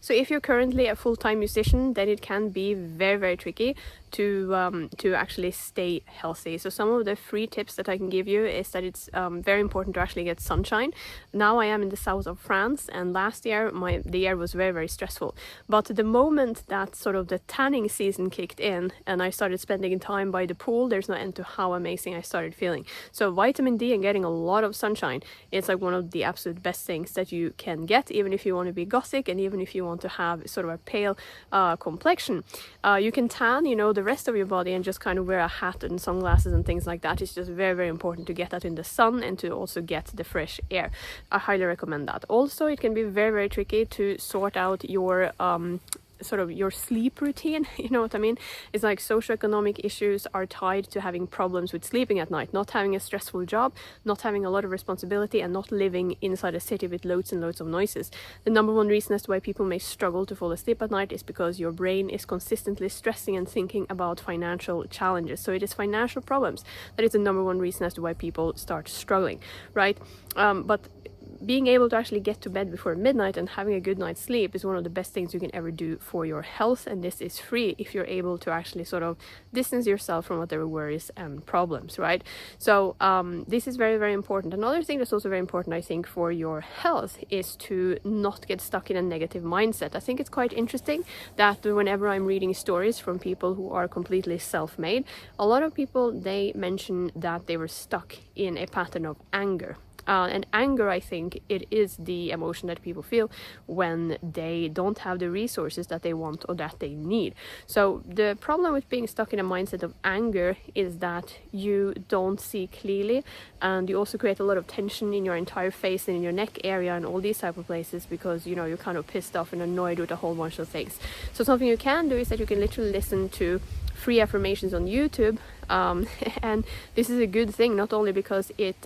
So if you're currently a full-time musician, then it can be very, very tricky to actually stay healthy. So some of the free tips that I can give you is that it's very important to actually get sunshine. Now I am in the south of France, and last year the year was very, very stressful. But the moment that sort of the tanning season kicked in and I started spending time by the pool, there's no end to how amazing I started feeling. So vitamin D and getting a lot of sunshine is like one of the absolute best things that you can get, even if you want to be gothic and even if you want to have sort of a pale complexion. You can tan, the rest of your body and just kind of wear a hat and sunglasses and things like that. It's just very, very important to get that in the sun and to also get the fresh air. I highly recommend that. Also, it can be very, very tricky to sort out your sort of your sleep routine. You know what I mean? It's like socioeconomic issues are tied to having problems with sleeping at night, not having a stressful job, not having a lot of responsibility, and not living inside a city with loads and loads of noises. The number one reason as to why people may struggle to fall asleep at night is because your brain is consistently stressing and thinking about financial challenges. So it is financial problems that is the number one reason as to why people start struggling, right? But being able to actually get to bed before midnight and having a good night's sleep is one of the best things you can ever do for your health, and this is free if you're able to actually sort of distance yourself from whatever worries and problems, right? So this is very, very important. Another thing that's also very important, I think, for your health is to not get stuck in a negative mindset. I think it's quite interesting that whenever I'm reading stories from people who are completely self-made, a lot of people, they mention that they were stuck in a pattern of anger. And anger, I think, it is the emotion that people feel when they don't have the resources that they want or that they need. So the problem with being stuck in a mindset of anger is that you don't see clearly, and you also create a lot of tension in your entire face and in your neck area and all these type of places because, you're kind of pissed off and annoyed with a whole bunch of things. So something you can do is that you can literally listen to free affirmations on YouTube, and this is a good thing, not only because it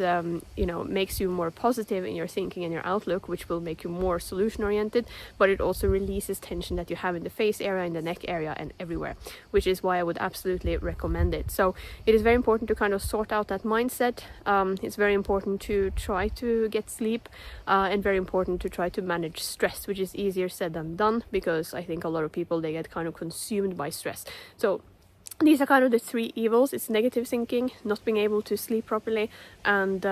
makes you more positive in your thinking and your outlook, which will make you more solution oriented, but it also releases tension that you have in the face area, in the neck area, and everywhere, which is why I would absolutely recommend it. So it is very important to kind of sort out that mindset. It's very important to try to get sleep, and very important to try to manage stress, which is easier said than done, because I think a lot of people, they get kind of consumed by stress. So these are kind of the three evils. It's negative thinking, not being able to sleep properly, and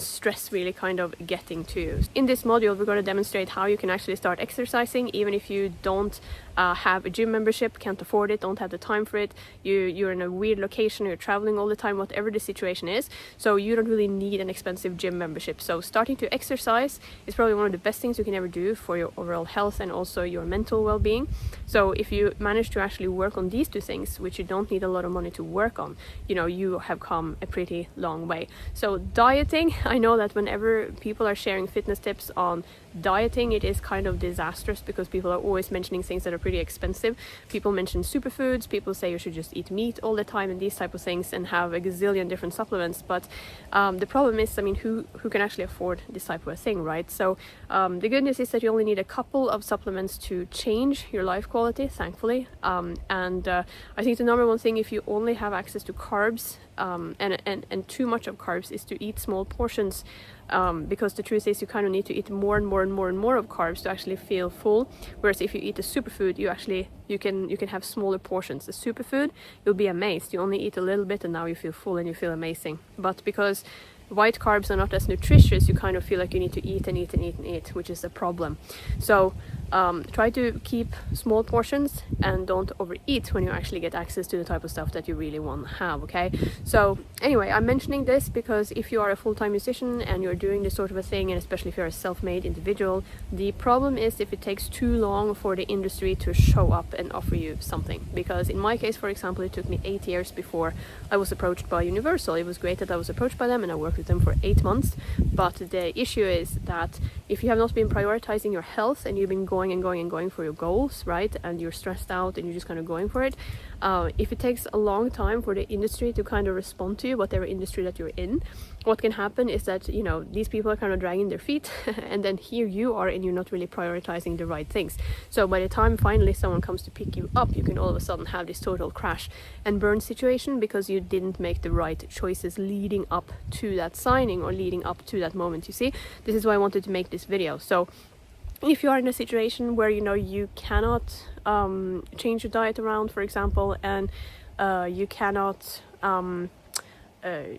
stress really kind of getting to you. In this module, we're going to demonstrate how you can actually start exercising, even if you don't have a gym membership, can't afford it, don't have the time for it, you're in a weird location, you're traveling all the time, whatever the situation is. So you don't really need an expensive gym membership. So starting to exercise is probably one of the best things you can ever do for your overall health and also your mental well-being. So if you manage to actually work on these two things, which you don't need a lot of money to work on, you have come a pretty long way. So dieting, I know that whenever people are sharing fitness tips on dieting, it is kind of disastrous because people are always mentioning things that are pretty expensive. People mention superfoods, people say you should just eat meat all the time and these type of things and have a gazillion different supplements. But the problem is, who can actually afford this type of a thing, right? So the good news is that you only need a couple of supplements to change your life quality, thankfully. And I think the number one thing, if you only have access to carbs, and too much of carbs, is to eat small portions, because the truth is you kind of need to eat more and more and more and more of carbs to actually feel full. Whereas if you eat a superfood, you can have smaller portions. The superfood, you'll be amazed. You only eat a little bit and now you feel full and you feel amazing. But because white carbs are not as nutritious, you kind of feel like you need to eat and eat and eat and eat, which is a problem. So try to keep small portions and don't overeat when you actually get access to the type of stuff that you really want to have, okay? So anyway, I'm mentioning this because if you are a full-time musician and you're doing this sort of a thing, and especially if you're a self-made individual, the problem is if it takes too long for the industry to show up and offer you something. Because in my case, for example, it took me 8 years before I was approached by Universal. It was great that I was approached by them and I worked with them for 8 months, but the issue is that if you have not been prioritizing your health and you've been going for your goals, right, and you're stressed out and you're just kind of going for it, if it takes a long time for the industry to kind of respond to you, whatever industry that you're in, what can happen is that these people are kind of dragging their feet and then here you are and you're not really prioritizing the right things. So by the time finally someone comes to pick you up, you can all of a sudden have this total crash and burn situation because you didn't make the right choices leading up to that signing or leading up to that moment. You see, this is why I wanted to make this video. So if you are in a situation where you cannot change your diet around, for example, and you cannot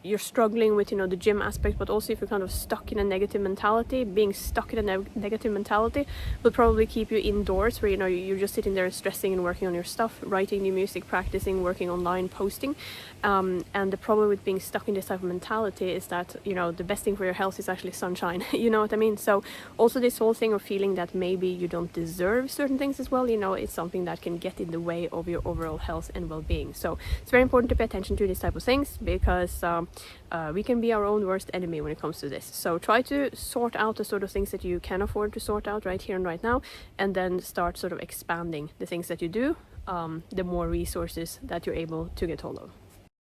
you're struggling with the gym aspect, but also if you're kind of stuck in a negative mentality, being stuck in a negative mentality will probably keep you indoors, where you're just sitting there stressing and working on your stuff, writing new music, practicing, working online, posting. And the problem with being stuck in this type of mentality is that the best thing for your health is actually sunshine. You know what I mean? So also this whole thing of feeling that maybe you don't deserve certain things as well, it's something that can get in the way of your overall health and well-being. So it's very important to pay attention to these type of things, because we can be our own worst enemy when it comes to this. So try to sort out the sort of things that you can afford to sort out right here and right now, and then start sort of expanding the things that you do, the more resources that you're able to get hold of.